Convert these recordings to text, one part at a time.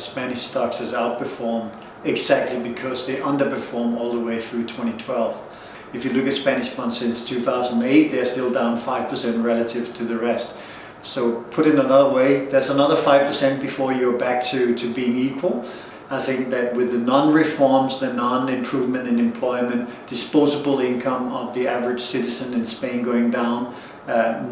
Spanish stocks has outperformed exactly because they underperformed all the way through 2012. If you look at Spanish bonds since 2008, they're still down 5% relative to the rest. So put it another way, there's another 5% before you're back to being equal. I think that with the non-reforms, the non-improvement in employment, disposable income of the average citizen in Spain going down,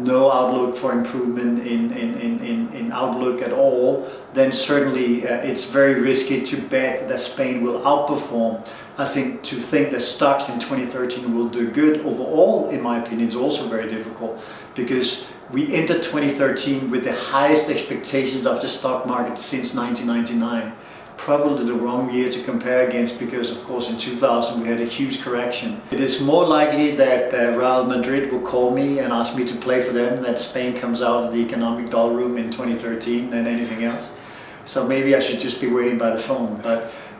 no outlook for improvement in outlook at all, then certainly it's very risky to bet that Spain will outperform. I think to think that stocks in 2013 will do good overall, in my opinion, is also very difficult, because we entered 2013 with the highest expectations of the stock market since 1999. Probably the wrong year to compare against, because of course in 2000 we had a huge correction. It is more likely that Real Madrid will call me and ask me to play for them, that Spain comes out of the economic doldrum in 2013 than anything else. So maybe I should just be waiting by the phone.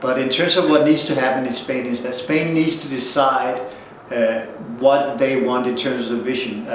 But in terms of what needs to happen in Spain is that Spain needs to decide what they want in terms of the vision.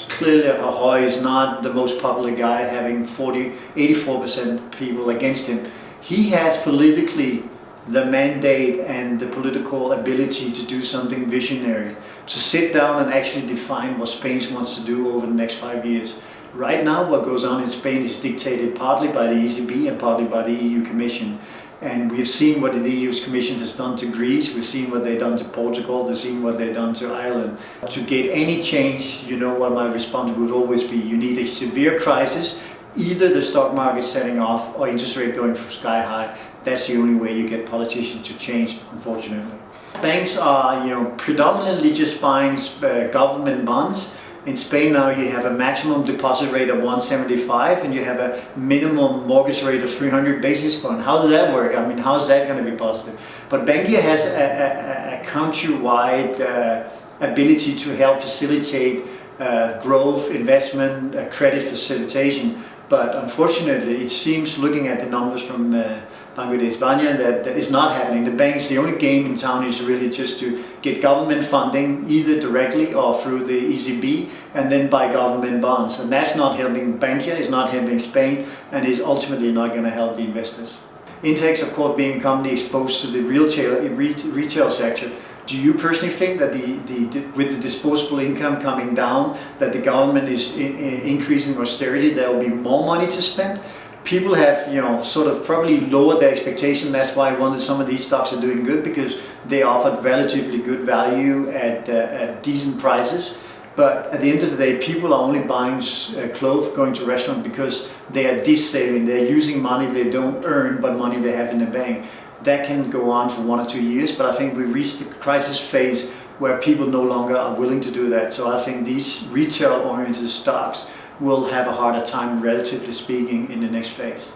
Clearly Rajoy is not the most popular guy, having 84% people against him. He has politically the mandate and the political ability to do something visionary, to sit down and actually define what Spain wants to do over the next 5 years. Right now what goes on in Spain is dictated partly by the ECB and partly by the EU Commission. And we've seen what the EU Commission has done to Greece, we've seen what they've done to Portugal, we've seen what they've done to Ireland. To get any change, you know what my response would always be: you need a severe crisis, either the stock market setting off or interest rate going sky high. That's the only way you get politicians to change, unfortunately. Banks are, predominantly just buying government bonds. In Spain now you have a maximum deposit rate of 175 and you have a minimum mortgage rate of 300 basis points. How does that work? I mean, how is that going to be positive? But Bankia has a countrywide ability to help facilitate growth, investment, credit facilitation. But unfortunately, it seems, looking at the numbers from Banco de España, that is not happening. The banks, the only game in town is really just to get government funding, either directly or through the ECB, and then buy government bonds. And that's not helping Bankia, it's not helping Spain, and is ultimately not going to help the investors. Intex, of course, being a company exposed to the retail sector, do you personally think that with the disposable income coming down, that the government is increasing austerity, there will be more money to spend? People have, sort of probably lowered their expectation. That's why some of these stocks are doing good, because they offered relatively good value at decent prices. But at the end of the day, people are only buying clothes, going to restaurants, because they are saving. They're using money they don't earn, but money they have in the bank. That can go on for 1 or 2 years, but I think we reached the crisis phase where people no longer are willing to do that. So I think these retail-oriented stocks will have a harder time, relatively speaking, in the next phase.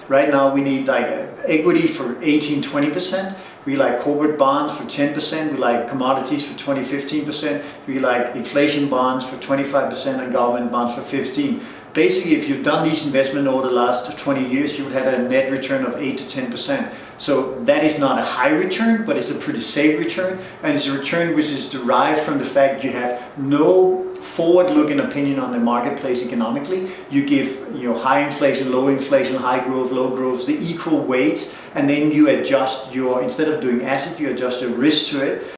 Right now we need equity for 18-20%, we like corporate bonds for 10%, we like commodities for 20-15%, we like inflation bonds for 25% and government bonds for 15%. Basically, if you've done these investments over the last 20 years, you've had a net return of 8 to 10%. So that is not a high return, but it's a pretty safe return. And it's a return which is derived from the fact you have no forward-looking opinion on the marketplace economically. You give high inflation, low inflation, high growth, low growth, the equal weights, and then you adjust instead of doing asset, you adjust your risk to it.